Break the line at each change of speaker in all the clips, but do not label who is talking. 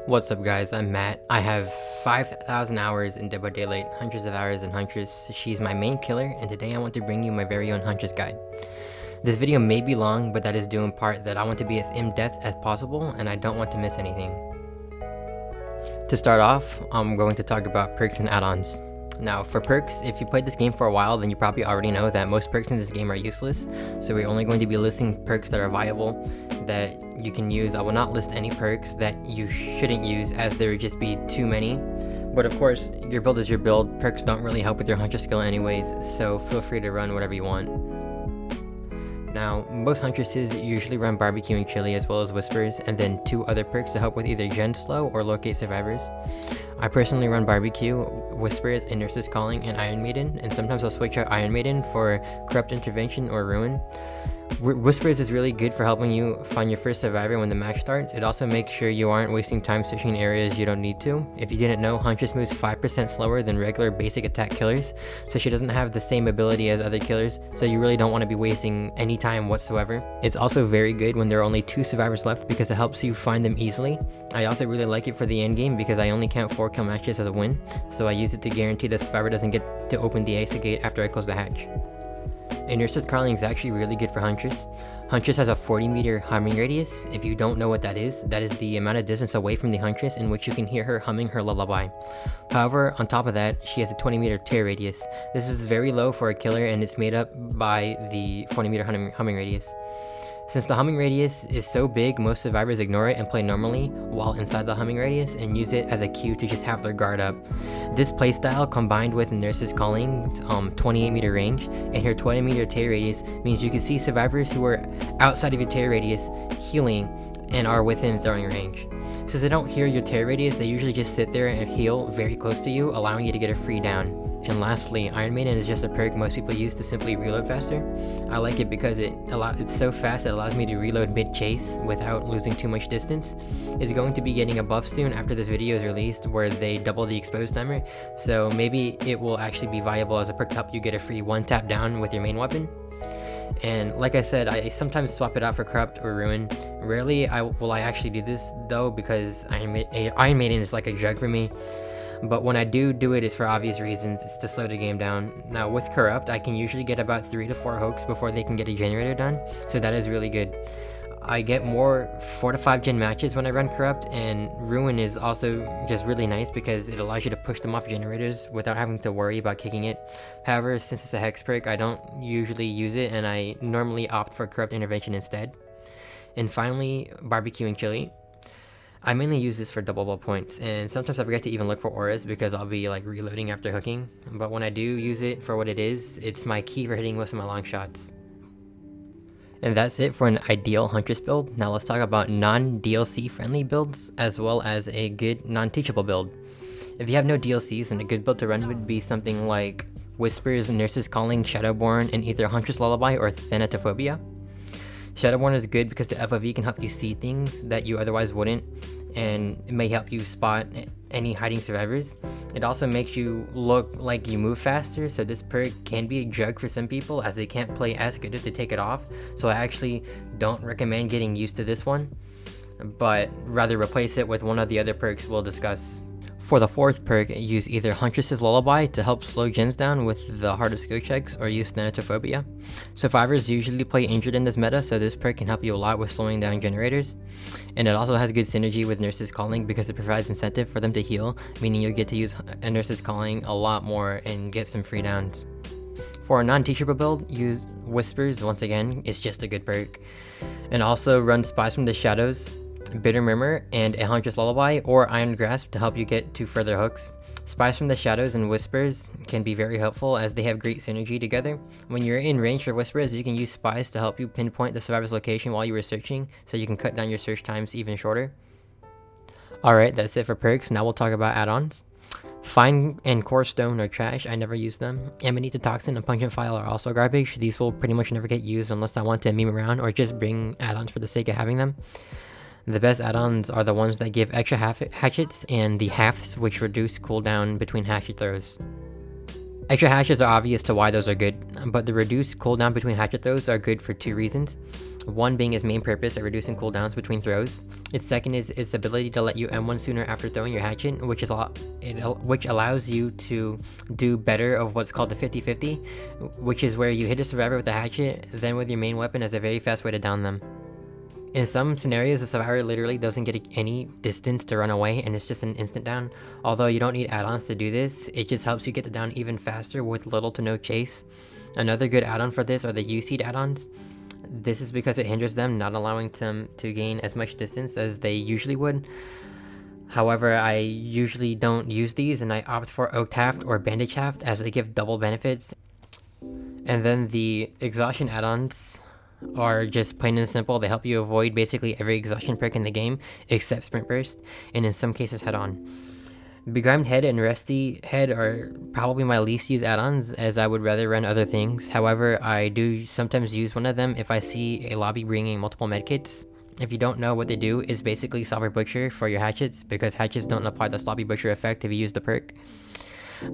What's up guys, I'm Matt. I have 5,000 hours in Dead by Daylight, hundreds of hours in Huntress. She's my main killer, and today I want to bring you my very own Huntress guide. This video may be long, but that is due in part that I want to be as in-depth as possible, and I don't want to miss anything. To start off, I'm going to talk about perks and add-ons. Now, for perks, if you played this game for a while, then you probably already know that most perks in this game are useless, so we're only going to be listing perks that are viable, that you can use. I will not list any perks that you shouldn't use, as there would just be too many. But of course, your build is your build. Perks don't really help with your Huntress skill anyways, so feel free to run whatever you want. Now, most Huntresses usually run Barbecue and Chili as well as Whispers, and then 2 other perks to help with either Gen Slow or Locate Survivors. I personally run Barbecue, Whispers, and Nurse's Calling, and Iron Maiden, and sometimes I'll switch out Iron Maiden for Corrupt Intervention or Ruin. Whispers is really good for helping you find your first survivor when the match starts. It also makes sure you aren't wasting time searching areas you don't need to. If you didn't know, Huntress moves 5% slower than regular basic attack killers, so she doesn't have the same ability as other killers, so you really don't want to be wasting any time whatsoever. It's also very good when there are only 2 survivors left because it helps you find them easily. I also really like it for the end game because I only count 4 kill matches as a win, so I use it to guarantee the survivor doesn't get to open the exit gate after I close the hatch. And Nurse's Calling is actually really good for Huntress. Huntress has a 40-meter humming radius. If you don't know what that is the amount of distance away from the Huntress in which you can hear her humming her lullaby. However, on top of that, she has a 20-meter tear radius. This is very low for a killer, and it's made up by the 40-meter humming radius. Since the humming radius is so big, most survivors ignore it and play normally while inside the humming radius and use it as a cue to just have their guard up. This playstyle combined with Nurse's Calling's 28-meter range and her 20-meter tear radius means you can see survivors who are outside of your tear radius healing and are within throwing range. Since they don't hear your tear radius, they usually just sit there and heal very close to you, allowing you to get a free down. And lastly, Iron Maiden is just a perk most people use to simply reload faster. I like it because it's so fast it allows me to reload mid-chase without losing too much distance. It's going to be getting a buff soon after this video is released where they double the exposed timer, so maybe it will actually be viable as a perk to help you get a free 1-tap down with your main weapon. And like I said, I sometimes swap it out for Corrupt or Ruin. Rarely will I actually do this though, because Iron Maiden is like a drug for me. But when I do it, it's for obvious reasons. It's to slow the game down. Now with Corrupt, I can usually get about 3 to 4 hooks before they can get a generator done, so that is really good. I get more 4 to 5 gen matches when I run Corrupt, and Ruin is also just really nice because it allows you to push them off generators without having to worry about kicking it. However, since it's a hex perk, I don't usually use it, and I normally opt for Corrupt Intervention instead. And finally, Barbecue and Chili. I mainly use this for double ball points, and sometimes I forget to even look for auras because I'll be like reloading after hooking, but when I do use it for what it is, it's my key for hitting most of my long shots. And that's it for an ideal Huntress build. Now let's talk about non-DLC friendly builds, as well as a good non-teachable build. If you have no DLCs, then a good build to run would be something like Whispers, Nurse's Calling, Shadowborn, and either Huntress Lullaby or Thanatophobia. Shadowborn is good because the FOV can help you see things that you otherwise wouldn't, and it may help you spot any hiding survivors. It also makes you look like you move faster, so this perk can be a drug for some people as they can't play as good if they take it off, so I actually don't recommend getting used to this one, but rather replace it with one of the other perks we'll discuss. For the 4th perk, use either Huntress's Lullaby to help slow gens down with the harder skill checks, or use Thanatophobia. Survivors usually play injured in this meta, so this perk can help you a lot with slowing down generators. And it also has good synergy with Nurse's Calling because it provides incentive for them to heal, meaning you'll get to use a Nurse's Calling a lot more and get some free downs. For a non-teachable build, use Whispers. Once again, it's just a good perk. And also run Spies from the Shadows, Bitter Murmur, and a Huntress Lullaby or Iron Grasp to help you get to further hooks. Spies from the Shadows and Whispers can be very helpful as they have great synergy together. When you're in range for Whispers, you can use Spies to help you pinpoint the survivor's location while you were searching, so you can cut down your search times even shorter. Alright, that's it for perks. Now we'll talk about add-ons. Fine and Core Stone are trash. I never use them. Amanita Toxin and Pungent File are also garbage. These will pretty much never get used unless I want to meme around or just bring add-ons for the sake of having them. The best add-ons are the ones that give extra hatchets and the halves, which reduce cooldown between hatchet throws. Extra hatchets are obvious to why those are good, but the reduced cooldown between hatchet throws are good for 2 reasons. One being its main purpose of reducing cooldowns between throws. Its second is its ability to let you M1 sooner after throwing your hatchet, which allows you to do better of what's called the 50-50, which is where you hit a survivor with a hatchet, then with your main weapon as a very fast way to down them. In some scenarios, the survivor literally doesn't get any distance to run away and it's just an instant down. Although you don't need add-ons to do this, it just helps you get the down even faster with little to no chase. Another good add-on for this are the U-seed add-ons. This is because it hinders them, not allowing them to gain as much distance as they usually would. However, I usually don't use these and I opt for Oak Haft or Bandage Haft as they give double benefits. And then the exhaustion add-ons are just plain and simple. They help you avoid basically every exhaustion perk in the game except Sprint Burst, and in some cases head on. Begrimed Head and Rusty Head are probably my least used add-ons, as I would rather run other things. However, I do sometimes use one of them if I see a lobby bringing multiple medkits. If you don't know what they do, it's basically Sloppy Butcher for your hatchets, because hatchets don't apply the Sloppy Butcher effect if you use the perk.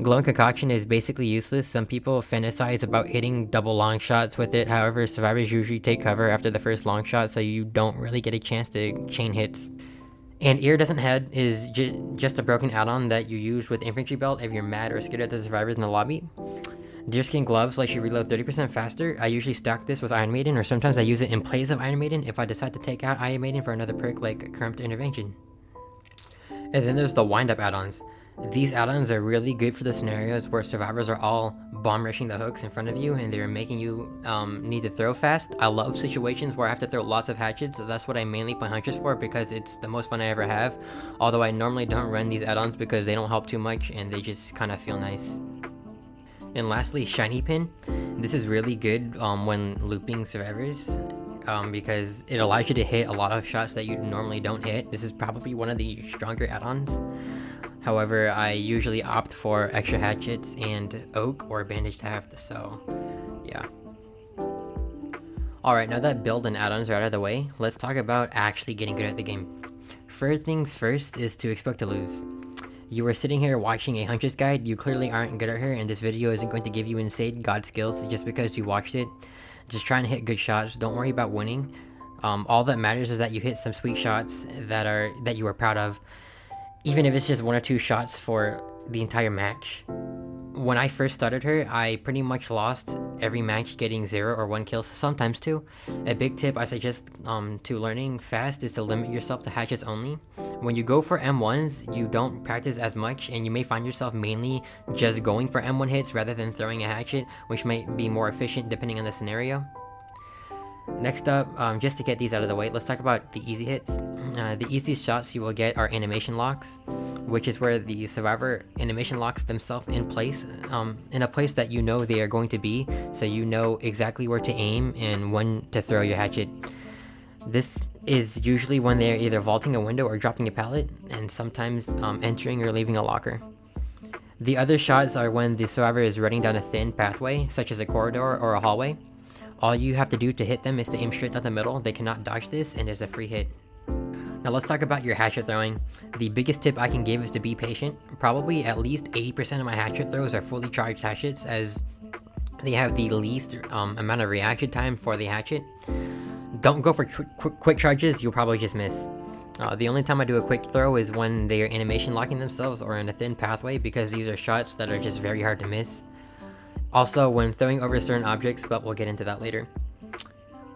Glowing Concoction is basically useless. Some people fantasize about hitting double long shots with it. However, survivors usually take cover after the first long shot, so you don't really get a chance to chain hits. And Iridescent Head is just a broken add-on that you use with Infantry Belt if you're mad or scared of the survivors in the lobby. Deerskin Gloves let you reload 30% faster. I usually stack this with Iron Maiden, or sometimes I use it in place of Iron Maiden if I decide to take out Iron Maiden for another perk like Corrupt Intervention. And then there's the Wind Up add-ons. These add-ons are really good for the scenarios where survivors are all bomb rushing the hooks in front of you and they're making you need to throw fast. I love situations where I have to throw lots of hatchets, so that's what I mainly play Huntress for, because it's the most fun I ever have. Although I normally don't run these add-ons because they don't help too much and they just kind of feel nice. And lastly, Shiny Pin. This is really good when looping survivors, because it allows you to hit a lot of shots that you normally don't hit. This is probably one of the stronger add-ons. However, I usually opt for extra hatchets and oak or bandaged haft, so yeah. Alright, now that build and add-ons are out of the way, let's talk about actually getting good at the game. First things first is to expect to lose. You are sitting here watching a Huntress guide, you clearly aren't good at her, and this video isn't going to give you insane god skills just because you watched it. Just try and hit good shots, don't worry about winning. All that matters is that you hit some sweet shots that you are proud of, even if it's just 1 or 2 shots for the entire match. When I first started her, I pretty much lost every match getting 0 or 1 kills, sometimes 2. A big tip I suggest to learning fast is to limit yourself to hatches only. When you go for M1s, you don't practice as much and you may find yourself mainly just going for M1 hits rather than throwing a hatchet, which might be more efficient depending on the scenario. Next up, just to get these out of the way, let's talk about the easy hits. The easiest shots you will get are animation locks, which is where the survivor animation locks themselves in place, in a place that you know they are going to be, so you know exactly where to aim and when to throw your hatchet. This is usually when they're either vaulting a window or dropping a pallet, and sometimes entering or leaving a locker. The other shots are when the survivor is running down a thin pathway, such as a corridor or a hallway. All you have to do to hit them is to aim straight down the middle. They cannot dodge this, and it's a free hit. Now let's talk about your hatchet throwing. The biggest tip I can give is to be patient. Probably at least 80% of my hatchet throws are fully charged hatchets, as they have the least amount of reaction time for the hatchet. Don't go for quick charges, you'll probably just miss. The only time I do a quick throw is when they are animation locking themselves or in a thin pathway, because these are shots that are just very hard to miss. Also, when throwing over certain objects, but we'll get into that later.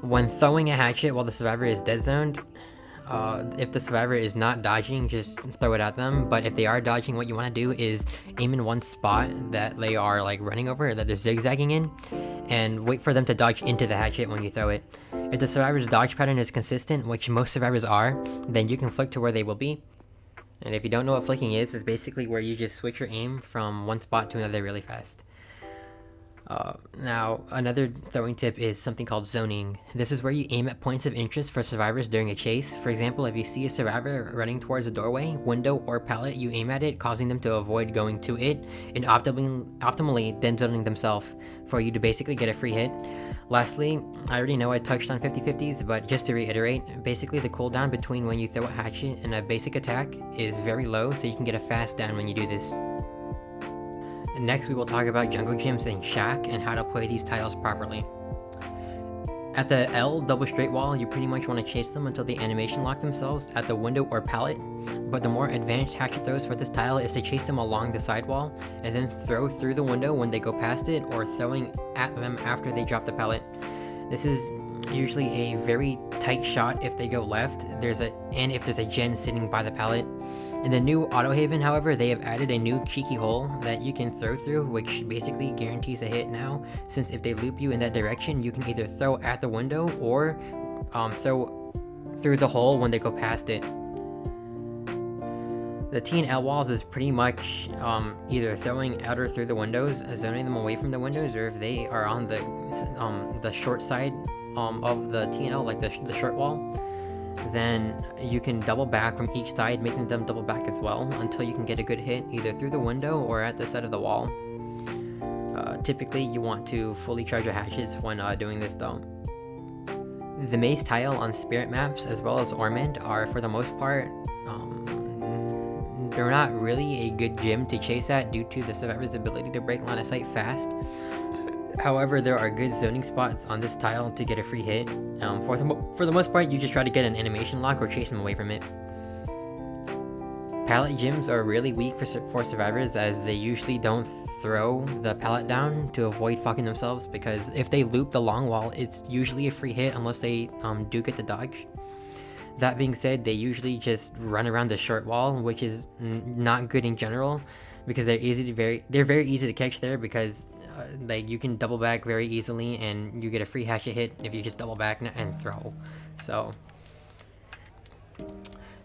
When throwing a hatchet while the survivor is dead zoned, if the survivor is not dodging, just throw it at them. But if they are dodging, what you want to do is aim in one spot that they are like running over, that they're zigzagging in, and wait for them to dodge into the hatchet when you throw it. If the survivor's dodge pattern is consistent, which most survivors are, then you can flick to where they will be. And if you don't know what flicking is, it's basically where you just switch your aim from one spot to another really fast. Now, another throwing tip is something called zoning. This is where you aim at points of interest for survivors during a chase. For example, if you see a survivor running towards a doorway, window, or pallet, you aim at it, causing them to avoid going to it, and optimally then zoning themselves for you to basically get a free hit. Lastly, I already know I touched on 50-50s, but just to reiterate, basically the cooldown between when you throw a hatchet and a basic attack is very low, so you can get a fast down when you do this. Next, we will talk about jungle gyms and shack and how to play these tiles properly. At the L double straight wall, you pretty much want to chase them until they animation lock themselves at the window or pallet, but the more advanced hatchet throws for this tile is to chase them along the sidewall and then throw through the window when they go past it, or throwing at them after they drop the pallet. This is usually a very tight shot if they go left, and if there's a gen sitting by the pallet. In the new Auto Haven, however, they have added a new cheeky hole that you can throw through, which basically guarantees a hit now, since if they loop you in that direction, you can either throw at the window or throw through the hole when they go past it. The T and L walls is pretty much either throwing out or through the windows, zoning them away from the windows, or if they are on the short side of the T and L, like the short wall, then you can double back from each side, making them double back as well, until you can get a good hit either through the window or at the side of the wall. Typically, you want to fully charge your hatchets when doing this though. The maze tile on spirit maps as well as Ormond are, for the most part, they're not really a good gym to chase at due to the survivor's ability to break line of sight fast. However, there are good zoning spots on this tile to get a free hit. For the most part, you just try to get an animation lock or chase them away from it. Pallet gyms are really weak for survivors, as they usually don't throw the pallet down to avoid fucking themselves, because if they loop the long wall, it's usually a free hit unless they do get the dodge. That being said, they usually just run around the short wall, which is not good in general, because they're very easy to catch there, because like you can double back very easily and you get a free hatchet hit if you just double back and throw. So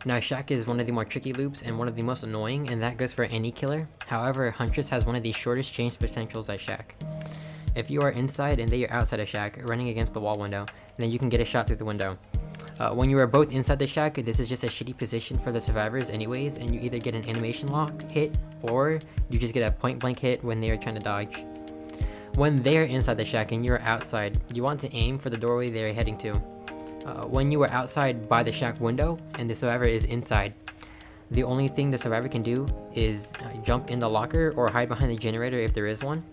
now shack is one of the more tricky loops and one of the most annoying, and that goes for any killer. However, Huntress has one of the shortest change potentials at shack. If you are inside and they are outside of shack, running against the wall window, then you can get a shot through the window. When you are both inside the shack, this is just a shitty position for the survivors anyways, and you either get an animation lock hit or you just get a point blank hit when they are trying to dodge. When they're inside the shack and you're outside, you want to aim for the doorway they're heading to. When you are outside by the shack window and the survivor is inside, the only thing the survivor can do is jump in the locker or hide behind the generator if there is one.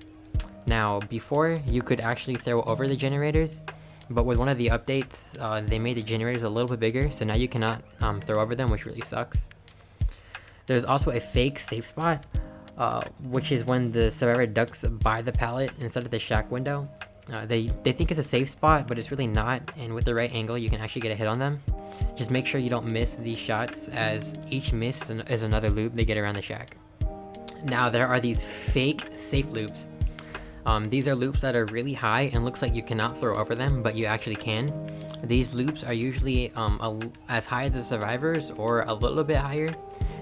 Now, before, you could actually throw over the generators, but with one of the updates, they made the generators a little bit bigger, so now you cannot throw over them, which really sucks. There's also a fake safe spot, which is when the survivor ducks by the pallet instead of the shack window. They think it's a safe spot, but it's really not, and with the right angle you can actually get a hit on them. Just make sure you don't miss these shots, as each miss is another loop they get around the shack. Now there are these fake safe loops. These are loops that are really high and looks like you cannot throw over them, but you actually can. These loops are usually as high as the survivors or a little bit higher,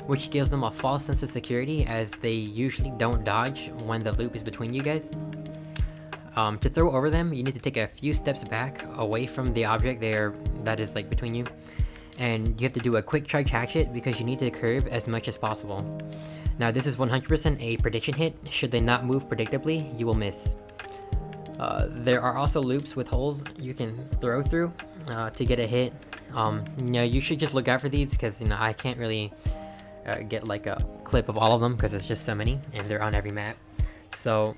which gives them a false sense of security, as they usually don't dodge when the loop is between you guys. To throw over them, you need to take a few steps back away from the object that is like between you, and you have to do a quick charge hatchet because you need to curve as much as possible. Now this is 100% a prediction hit. Should they not move predictably, you will miss. There are also loops with holes you can throw through to get a hit. You should just look out for these, because I can't really get like a clip of all of them because there's just so many and they're on every map. So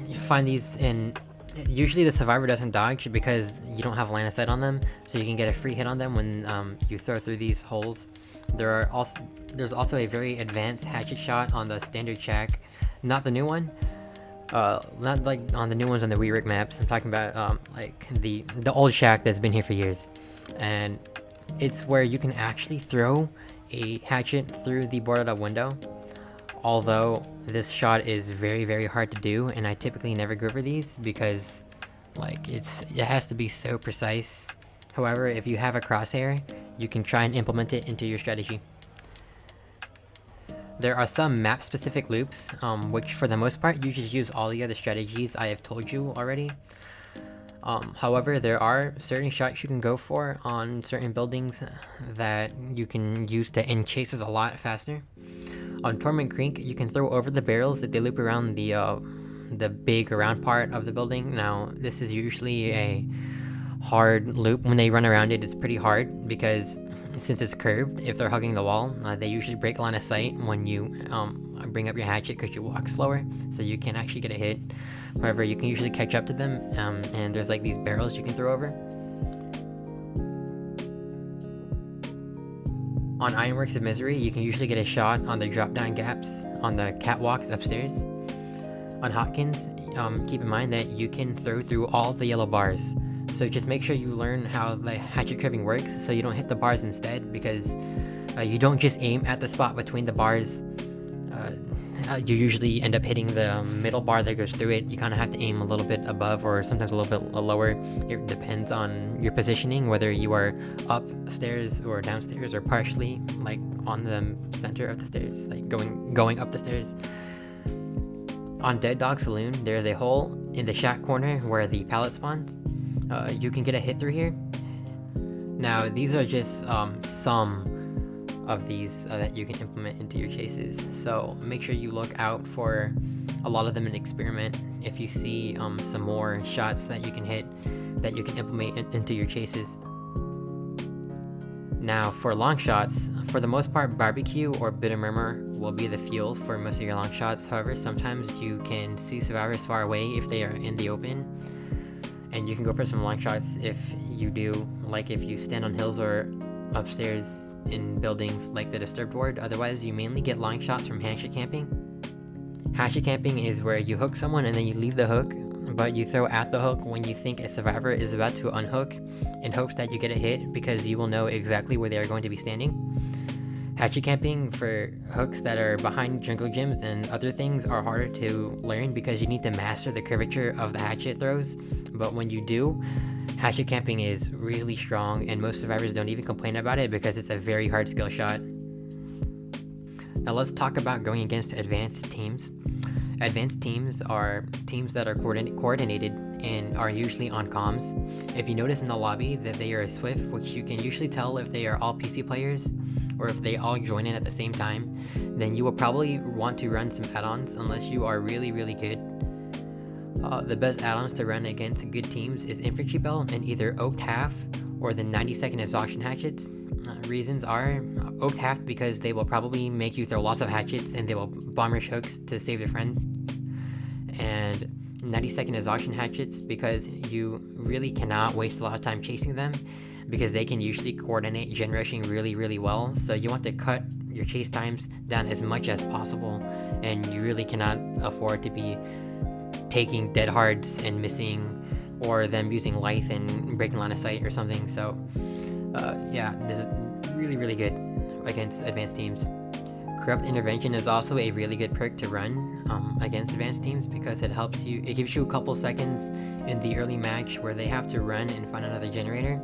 you find these, and usually the survivor doesn't dodge because you don't have line of sight on them, so you can get a free hit on them when you throw through these holes. There's also a very advanced hatchet shot on the standard shack, not the new one, not like on the new ones on the Weerick maps. I'm talking about like the old shack that's been here for years, and it's where you can actually throw a hatchet through the boarded up window. Although this shot is very, very hard to do, and I typically never go for these because like it has to be so precise. However, if you have a crosshair, you can try and implement it into your strategy. There are some map specific loops, which for the most part you just use all the other strategies I have told you already. However, there are certain shots you can go for on certain buildings that you can use to end chases a lot faster. On Torment Creek, you can throw over the barrels if they loop around the big round part of the building. Now, this is usually a hard loop. When they run around it, it's pretty hard because since it's curved, if they're hugging the wall, they usually break line of sight when you bring up your hatchet because you walk slower, so you can actually get a hit. However, you can usually catch up to them, and there's like these barrels you can throw over. On Ironworks of Misery, you can usually get a shot on the drop-down gaps on the catwalks upstairs. On Hotkins, keep in mind that you can throw through all the yellow bars. So just make sure you learn how the hatchet curving works so you don't hit the bars instead, because you don't just aim at the spot between the bars. You usually end up hitting the middle bar that goes through it. You kind of have to aim a little bit above or sometimes a little bit lower. It depends on your positioning, whether you are upstairs or downstairs or partially like on the center of the stairs, like going up the stairs. On Dead Dog Saloon, there is a hole in the shack corner where the pallet spawns. You can get a hit through here. Now these are just some of these that you can implement into your chases, so make sure you look out for a lot of them and experiment. If you see some more shots that you can hit that you can implement into your chases. Now for long shots, for the most part barbecue or bitter murmur will be the fuel for most of your long shots. However, sometimes you can see survivors far away if they are in the open, and you can go for some long shots if you do, like if you stand on hills or upstairs in buildings like the Disturbed Ward. Otherwise, you mainly get long shots from hatchet camping. Hatchet camping is where you hook someone and then you leave the hook, but you throw at the hook when you think a survivor is about to unhook, in hopes that you get a hit because you will know exactly where they are going to be standing. Hatchet camping for hooks that are behind jungle gyms and other things are harder to learn because you need to master the curvature of the hatchet throws, but when you do, hatchet camping is really strong, and most survivors don't even complain about it because it's a very hard skill shot. Now let's talk about going against advanced teams. Advanced teams are teams that are coordinated and are usually on comms. If you notice in the lobby that they are swift, which you can usually tell if they are all PC players or if they all join in at the same time, then you will probably want to run some add-ons unless you are really good. The best add-ons to run against good teams is Infantry Belt and either Oaked Half or the 90-second exhaustion hatchets. Reasons are Oaked Half because they will probably make you throw lots of hatchets and they will bomb rush hooks to save their friend, and 90-second exhaustion hatchets because you really cannot waste a lot of time chasing them because they can usually coordinate gen rushing really well, so you want to cut your chase times down as much as possible, and you really cannot afford to be taking dead hards and missing, or them using lithe and breaking line of sight or something. So yeah, this is really good against advanced teams. Corrupt Intervention is also a really good perk to run against advanced teams because it gives you a couple seconds in the early match where they have to run and find another generator.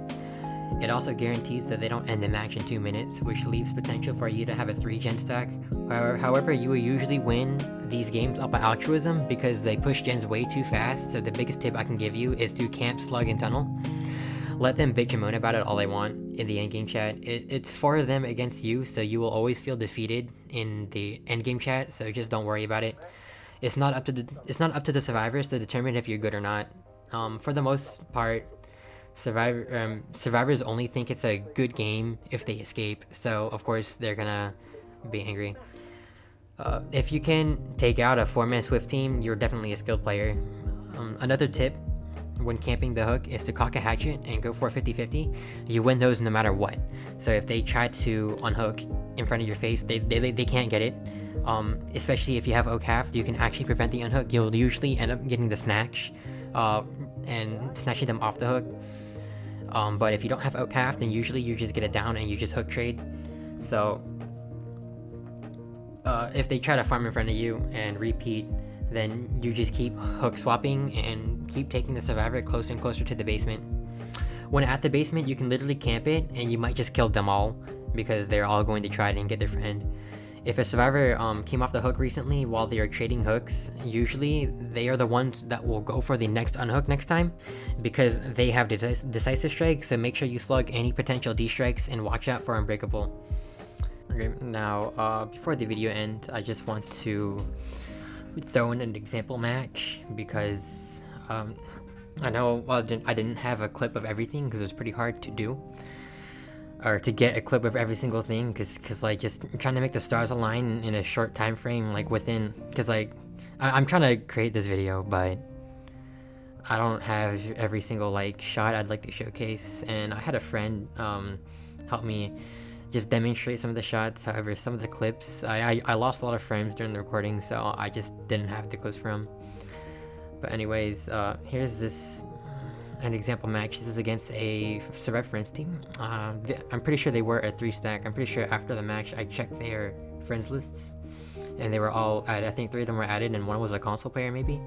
It also guarantees that they don't end the match in 2 minutes, which leaves potential for you to have a 3-gen stack. However, you will usually win these games up by altruism because they push gens way too fast, so the biggest tip I can give you is to camp, slug, and tunnel. Let them bitch and moan about it all they want in the endgame chat. It's for them against you, so you will always feel defeated in the endgame chat, so just don't worry about it. It's not up to the survivors to determine if you're good or not. For the most part, survivors only think it's a good game if they escape, so of course they're gonna be angry. If you can take out a 4-man swift team, you're definitely a skilled player. Another tip when camping the hook is to cock a hatchet and go for a 50-50. You win those no matter what. So if they try to unhook in front of your face, they can't get it. Especially if you have oak half, you can actually prevent the unhook. You'll usually end up getting the snatch and snatching them off the hook. But if you don't have oak half, then usually you just get it down and you just hook trade. So if they try to farm in front of you and repeat, then you just keep hook swapping and keep taking the survivor closer and closer to the basement. When at the basement, you can literally camp it and you might just kill them all because they're all going to try and get their friend. If a survivor came off the hook recently while they are trading hooks, usually they are the ones that will go for the next unhook next time because they have decisive strike, so make sure you slug any potential D-strikes and watch out for unbreakable. Okay, now before the video ends, I just want to throw in an example match because I know I didn't have a clip of everything because it was pretty hard to do. or to get a clip of every single thing, because like just trying to make the stars align in a short time frame, like within, because like I'm trying to create this video, but I don't have every single like shot I'd like to showcase, and I had a friend help me just demonstrate some of the shots. However, some of the clips, I lost a lot of frames during the recording, so I just didn't have the clips for them. But anyways, here's an example match. This is against a Survivor Friends team. I'm pretty sure they were a 3-stack. I'm pretty sure after the match I checked their friends lists, and they were all added. I think 3 of them were added, and 1 was a console player maybe.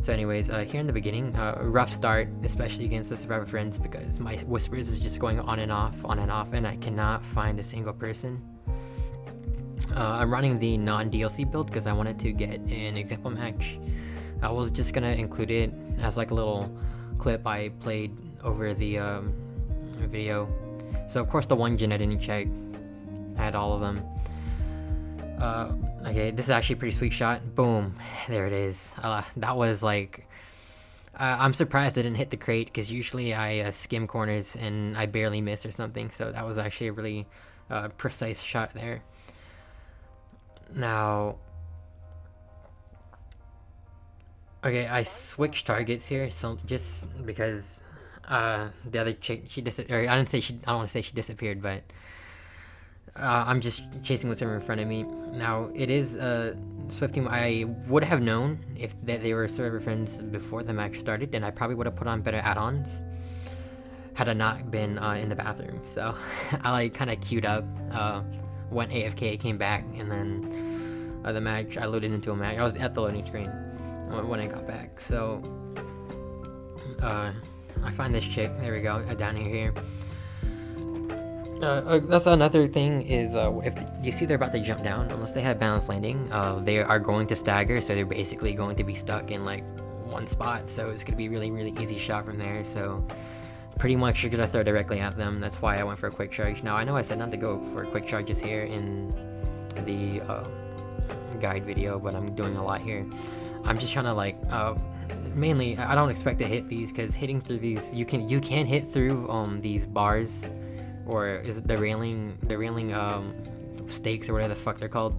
So anyways, here in the beginning, rough start, especially against the Survivor Friends, because my whispers is just going on and off, and I cannot find a single person. I'm running the non-DLC build because I wanted to get an example match. I was just gonna include it as like a little clip I played over the video. So of course the one gen I didn't check, I had all of them. Okay, this is actually a pretty sweet shot. Boom, there it is. That was like, I'm surprised I didn't hit the crate, because usually I skim corners and I barely miss or something. So that was actually a really precise shot there. Now, okay, I switched targets here, so just because the other chick, she disappeared. I don't want to say she disappeared, but I'm just chasing what's in front of me. Now, it is Swift team. I would have known if they were Survivor Friends before the match started, and I probably would have put on better add-ons had I not been in the bathroom. So I like kind of queued up, went AFK, came back, and then the match, I loaded into a match. I was at the loading screen when I got back. So I find this chick, there we go, down here. That's another thing is, if you see they're about to jump down, unless they have balanced landing, they are going to stagger, so they're basically going to be stuck in like one spot, so it's going to be really easy shot from there. So pretty much you're going to throw directly at them. That's why I went for a quick charge. Now I know I said not to go for quick charges here in the guide video, but I'm doing a lot here. I'm just trying to like, mainly I don't expect to hit these, because hitting through these, you can hit through these bars, or is it the railing stakes or whatever the fuck they're called,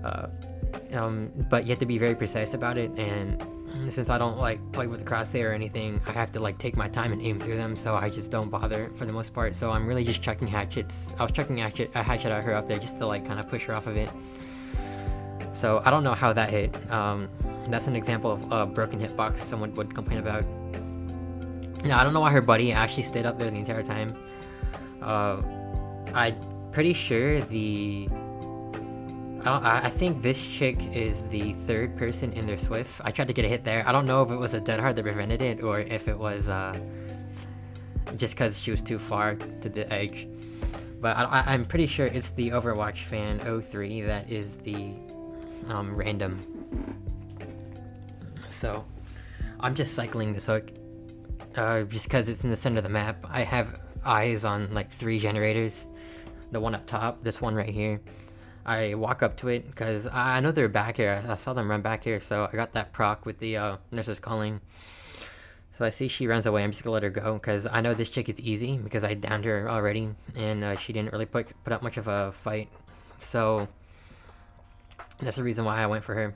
but you have to be very precise about it, and since I don't like play with the crosshair or anything, I have to like take my time and aim through them, so I just don't bother for the most part. So I'm really just chucking hatchets. I was chucking a hatchet at her up there just to like kind of push her off of it. So I don't know how that hit. That's an example of a broken hitbox someone would complain about. Now I don't know why her buddy actually stayed up there the entire time. I'm pretty sure I think this chick is the 3rd person in their Swift. I tried to get a hit there. I don't know if it was a dead hard that prevented it, or if it was just because she was too far to the edge. But I'm pretty sure it's the Overwatch fan 03 that is the random. So I'm just cycling this hook just because it's in the center of the map. I have eyes on like 3 generators. The one up top, this one right here. I walk up to it because I know they're back here. I saw them run back here, so I got that proc with the nurses calling. So I see she runs away. I'm just gonna let her go because I know this chick is easy because I downed her already, and she didn't really put up much of a fight. So that's the reason why I went for her.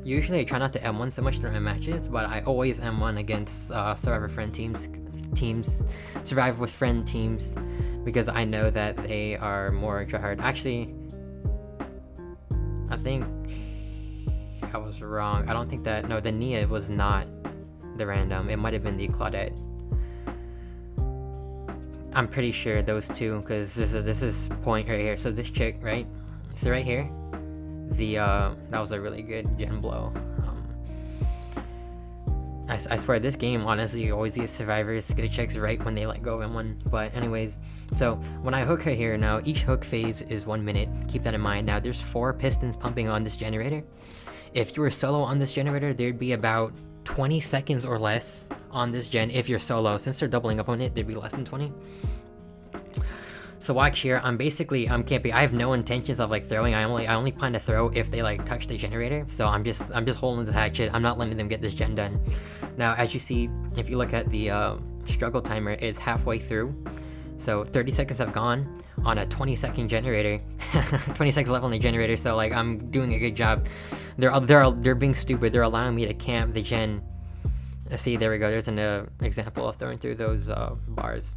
Usually I try not to M1 so much during my matches, but I always M1 against Survivor Friend teams, Survivor with Friend teams, because I know that they are more tryhard. Actually, I think I was wrong. I don't think that, no, the Nia was not the random. It might have been the Claudette. I'm pretty sure those two, because this is point right here. So this chick, right? So right here, that was a really good gen blow. I swear this game honestly always gives survivors good checks right when they let go of M1. But anyways, so when I hook her here, now each hook phase is 1 minute. Keep that in mind. Now there's 4 pistons pumping on this generator. If you were solo on this generator, there'd be about 20 seconds or less on this gen if you're solo. Since they're doubling up on it, there'd be less than 20. So watch here, I'm camping. I have no intentions of like throwing. I only plan to throw if they like touch the generator. So I'm just holding the hatchet. I'm not letting them get this gen done. Now, as you see, if you look at the struggle timer is halfway through. So 30 seconds have gone on a 20-second generator. 20 seconds left on the generator, so like I'm doing a good job. They're being stupid. They're allowing me to camp the gen. See, there we go. There's an example of throwing through those bars.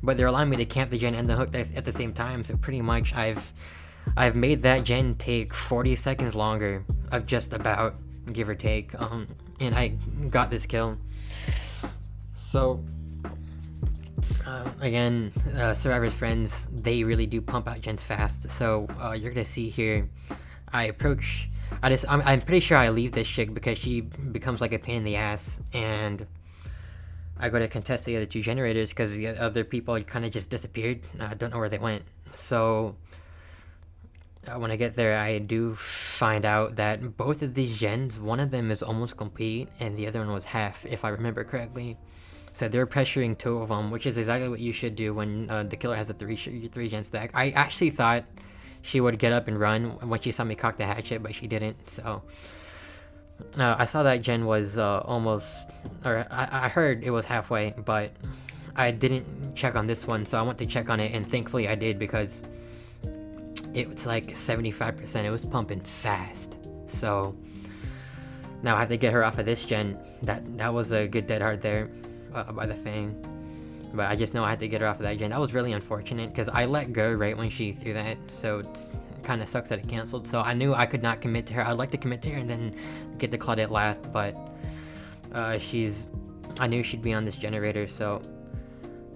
But they're allowing me to camp the gen and the hook at the same time. So pretty much I've made that gen take 40 seconds longer, of just about, give or take. And I got this kill. So again, Survivor's friends, they really do pump out gens fast. So you're gonna see here, I'm pretty sure I leave this chick because she becomes like a pain in the ass, and I go to contest the other two generators because the other people kind of just disappeared. I don't know where they went. So when I get there, I do find out that both of these gens, one of them is almost complete and the other one was half, if I remember correctly. So they're pressuring two of them, which is exactly what you should do when the killer has a three gen stack. I actually thought she would get up and run when she saw me cock the hatchet, but she didn't. So I saw that gen was almost, or I heard it was halfway, but I didn't check on this one, so I went to check on it, and thankfully I did, because it was like 75%. It was pumping fast. So now I have to get her off of this gen. That was a good dead hard there by the Fang. But I just know I had to get her off of that gen. That was really unfortunate because I let go right when she threw that. So it kind of sucks that it canceled. So I knew I could not commit to her. I'd like to commit to her and then get the Claudette last. But I knew she'd be on this generator. So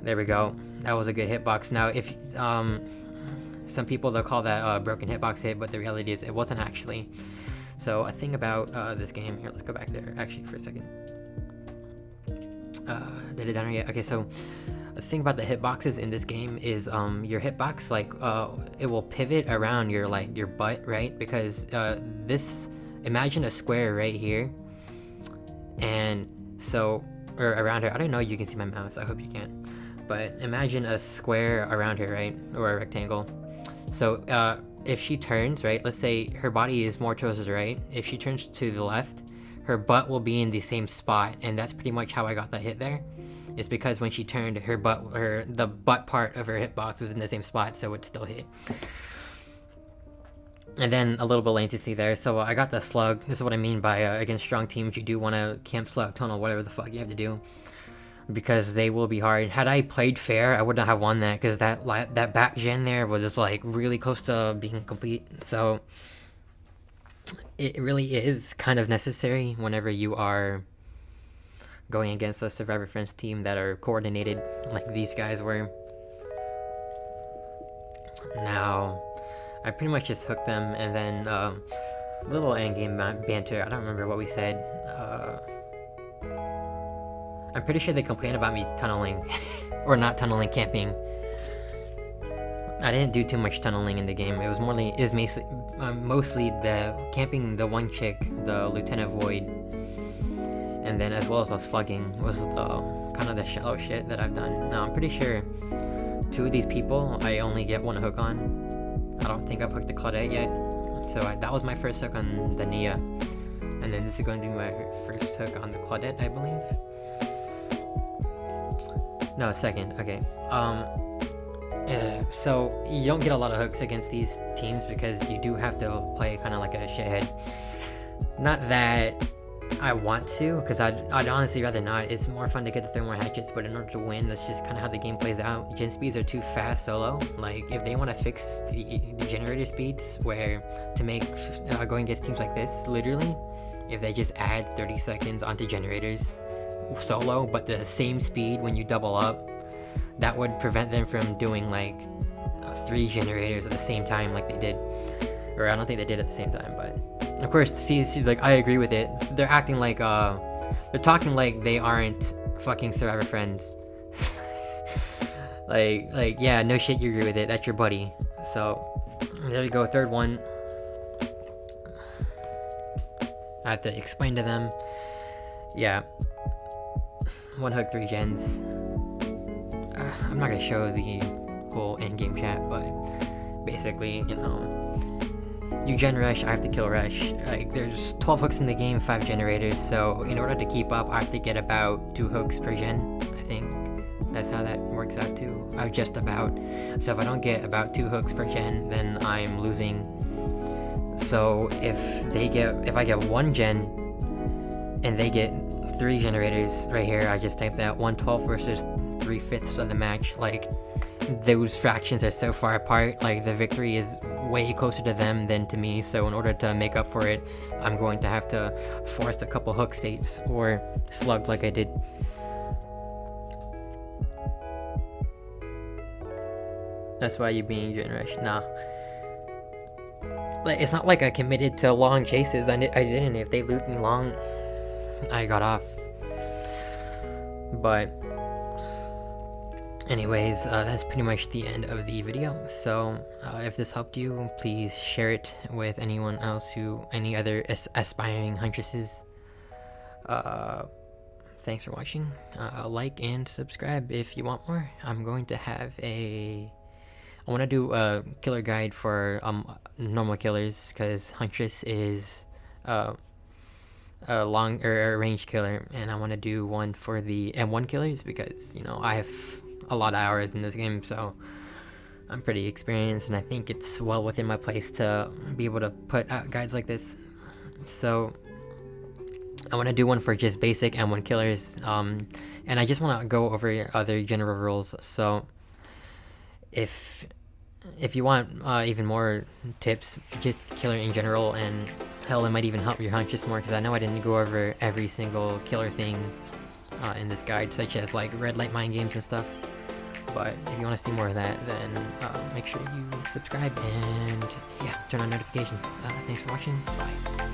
there we go. That was a good hitbox. Now if some people, they'll call that a broken hitbox hit, but the reality is it wasn't actually. So a thing about this game, here, let's go back there actually for a second. Did it down yet? Okay, so the thing about the hitboxes in this game is your hitbox, like it will pivot around your butt, right? Because imagine a square right here, and so, or around her. I don't know, you can see my mouse, I hope you can, but imagine a square around her, right? Or a rectangle. So if she turns, right, let's say her body is more towards the right, if she turns to the left, her butt will be in the same spot, and that's pretty much how I got that hit there. It's because when she turned, the butt part of her hitbox was in the same spot, so it still hit. And then a little bit latency there, so I got the slug. This is what I mean by against strong teams, you do want to camp slug, tunnel, whatever the fuck you have to do, because they will be hard. Had I played fair, I would not have won that, because that back gen there was just like really close to being complete. So it really is kind of necessary whenever you are going against a Survivor Friends team that are coordinated like these guys were. Now, I pretty much just hooked them, and then little endgame banter. I don't remember what we said. I'm pretty sure they complained about me tunneling, or not tunneling, camping. I didn't do too much tunneling in the game. It was mostly the camping the one chick, the Lieutenant Void, and then as well as the slugging was kind of the shallow shit that I've done. Now I'm pretty sure two of these people I only get one hook on. I don't think I've hooked the Claudette yet. So that was my first hook on the Nia, and then this is going to be my first hook on the Claudette, I believe. No, second. Okay. So you don't get a lot of hooks against these teams because you do have to play kind of like a shithead. Not that I want to, because I'd honestly rather not. It's more fun to get to throw more hatchets, but in order to win, that's just kind of how the game plays out. Gen speeds are too fast solo. Like, if they want to fix the generator speeds, where to make going against teams like this, literally, if they just add 30 seconds onto generators solo, but the same speed when you double up, that would prevent them from doing like 3 generators at the same time like they did. Or I don't think they did at the same time, but of course, she's like, I agree with it. So they're acting like, they're talking like they aren't fucking Survivor Friends. like, yeah, no shit, you agree with it. That's your buddy. So, there we go, third one. I have to explain to them. Yeah. 1 hook, 3 gens. I'm not gonna show the whole in-game chat, but basically, you know, you gen rush, I have to kill rush. Like, there's 12 hooks in the game, 5 generators, so in order to keep up, I have to get about 2 hooks per gen, I think. That's how that works out too. Just about. So if I don't get about 2 hooks per gen, then I'm losing. So if I get 1 gen and they get 3 generators right here, I just type that 1/12 versus 3/5 of the match. Like, those fractions are so far apart. Like, the victory is way closer to them than to me. So in order to make up for it, I'm going to have to force a couple hook states or slug like I did. That's why you're being generous. Nah. Like, it's not like I committed to long chases. I didn't. If they looped me long, I got off. But anyways, that's pretty much the end of the video. So if this helped you, please share it with anyone else any other aspiring huntresses. Thanks for watching. Like and subscribe if you want more. I'm going to have I want to do a killer guide for normal killers, because Huntress is a long or a range killer, and I want to do one for the M1 killers because, you know, I have a lot of hours in this game, so I'm pretty experienced, and I think it's well within my place to be able to put out guides like this. So I want to do one for just basic M1 killers, and I just want to go over other general rules. So if you want even more tips, just killer in general, and hell, it might even help your Huntress more, because I know I didn't go over every single killer thing in this guide, such as like red light mind games and stuff. But if you want to see more of that, then make sure you subscribe and yeah, turn on notifications. Thanks for watching. Bye.